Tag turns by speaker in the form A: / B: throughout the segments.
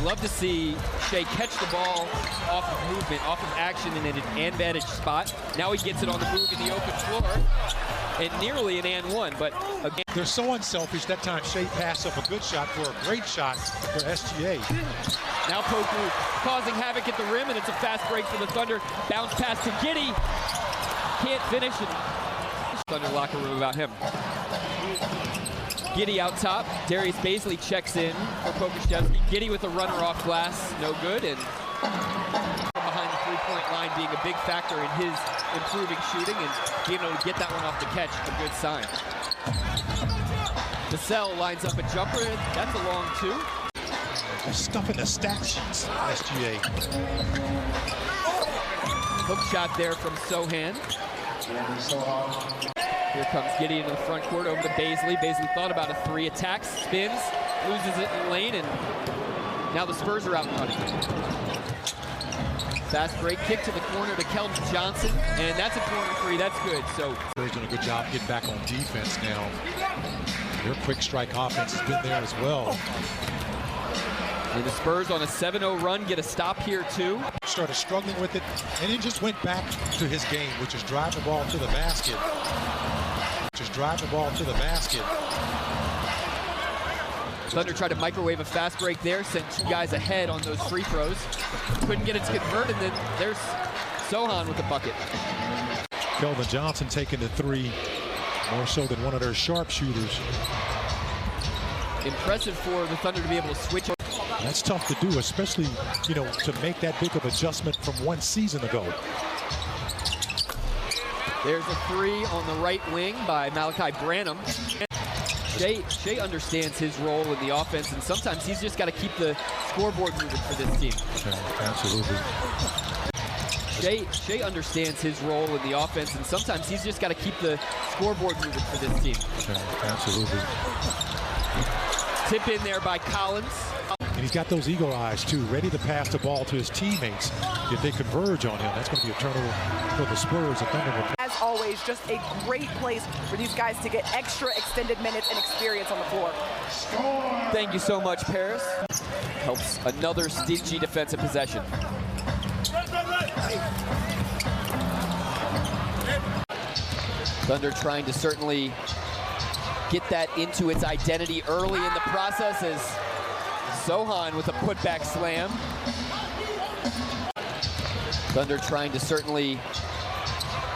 A: Love to see Shea catch the ball off of movement, off of action in an advantage spot. Now he gets it on the move in the open floor, and nearly an and one, but again.
B: They're so unselfish. That time Shea passed up a good shot for a great shot for SGA.
A: Now Poku causing havoc at the rim, and it's a fast break for the Thunder. Bounce pass to Giddey. Can't finish it. Thunder locker room about him. Giddey out top. Darius Baisley checks in for Pokuševski. Giddey with a runner off glass, no good, and behind the three-point line being a big factor in his improving shooting and being able to get that one off the catch, a good sign. Vassell lines up a jumper. That's a long two.
B: They're stuffing the stat sheets, SGA.
A: Hook shot there from Sochan. Here comes Giddey into the front court over to Baisley. Baisley thought about a three, attacks, spins, loses it in the lane, and now the Spurs are out and running. Fast break kick to the corner to Keldon Johnson, and that's a corner three. That's good. So
B: Spurs doing a good job getting back on defense now. Their quick strike offense has been there as well.
A: And the Spurs on a 7-0 run get a stop here too.
B: Started struggling with it, and then just went back to his game, which is drive the ball to the basket.
A: Thunder tried to microwave a fast break there, sent two guys ahead on those free throws. Couldn't get it to convert, and then there's Sochan with the bucket.
B: Keldon Johnson taking the three, more so than one of their sharpshooters.
A: Impressive for the Thunder to be able to switch.
B: That's tough to do, especially, you know, to make that big of adjustment from one season ago.
A: There's a three on the right wing by Malachi Branham. Shea understands his role in the offense, and sometimes he's just got to keep the scoreboard moving for this team.
B: Yeah, absolutely.
A: Shea understands his role in the offense, and sometimes he's just got to keep the scoreboard moving for this team.
B: Yeah, absolutely.
A: Tip in there by Collins.
B: And he's got those eagle eyes, too, ready to pass the ball to his teammates if they converge on him. That's going to be a turnover for the Spurs.
C: As always, just a great place for these guys to get extra extended minutes and experience on the floor.
A: Thank you so much, Paris. Helps another stingy defensive possession. Thunder trying to certainly get that into its identity early in the process as Sochan with a putback slam. Thunder trying to certainly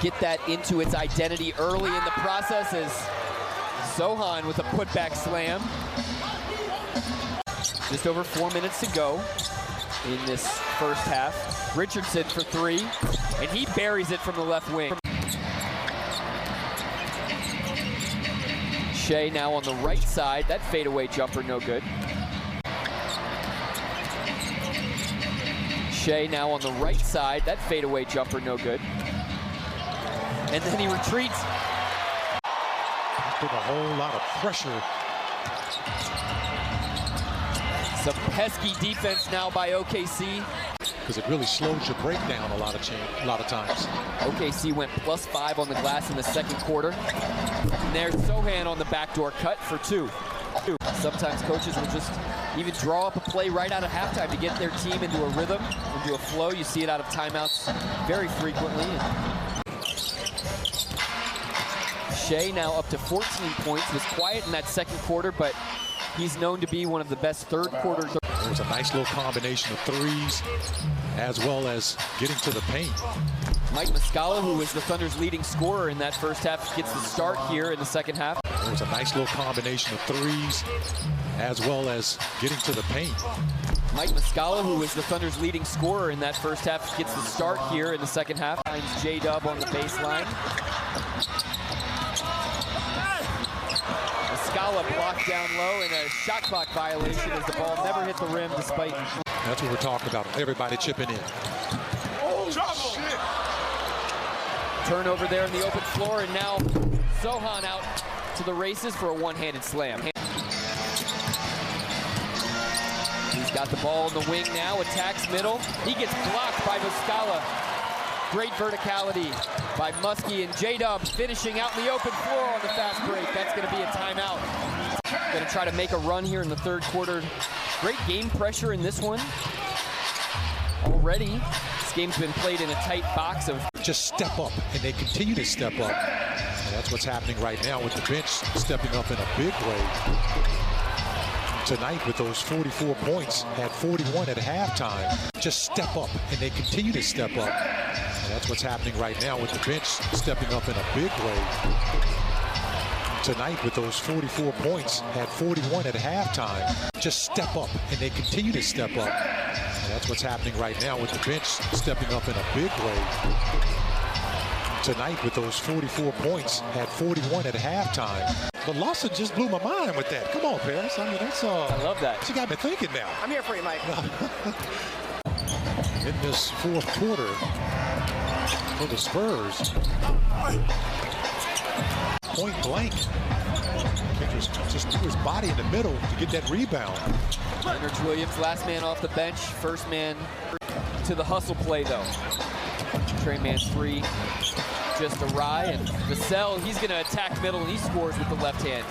A: get that into its identity early in the process as Sochan with a putback slam. Just over 4 minutes to go in this first half. Richardson for three, and he buries it from the left wing. Shea now on the right side. That fadeaway jumper, no good. Shea now on the right side. That fadeaway jumper, no good. And then he retreats.
B: Put a whole lot of pressure.
A: Some pesky defense now by OKC.
B: Because it really slows your breakdown a lot of times.
A: OKC went +5 on the glass in the second quarter. And there's Sochan on the backdoor cut for two. Sometimes coaches will just even draw up a play right out of halftime to get their team into a rhythm, into a flow. You see it out of timeouts very frequently. Shea now up to 14 points. Was quiet in that second quarter, but he's known to be one of the best third quarter.
B: There was a nice little combination of threes as well as getting to the paint.
A: Mike Muscala, who was the Thunder's leading scorer in that first half, gets the start here in the second half.
B: There was a nice little combination of threes as well as getting to the paint.
A: Mike Muscala, who was the Thunder's leading scorer in that first half, gets the start here in the second half. Finds J-Dub on the baseline. Muscala blocked down low and a shot clock violation as the ball never hit the rim despite...
B: That's what we're talking about, everybody chipping in.
A: Turnover there in the open floor, and now Sochan out to the races for a one-handed slam. He's got the ball in the wing now, attacks middle. He gets blocked by Muscala. Great verticality by Muskie, and J-Dub finishing out in the open floor on the fast break. That's going to be a timeout. Going to try to make a run here in the third quarter Great game pressure in this one. Already, this game's been played in a tight box of
B: just step up, and they continue to step up. And that's what's happening right now with the bench stepping up in a big way. Tonight with those 44 points at 41 at halftime. Just step up, and they continue to step up. And that's what's happening right now with the bench stepping up in a big way. Tonight with those 44 points at 41 at halftime. Just step up, and they continue to step up. And that's what's happening right now with the bench stepping up in a big way. Tonight with those 44 points at 41 at halftime. But Lawson just blew my mind with that. Come on, Paris. I mean, that's
A: I love that.
B: She got me thinking now.
C: I'm here for you, Mike.
B: In this fourth quarter for the Spurs. Point blank. Just threw his body in the middle to get that rebound.
A: Leonard Williams, last man off the bench, first man to the hustle play though. Trey Man's three, just awry, and Vassell, he's gonna attack middle and he scores with the left hand.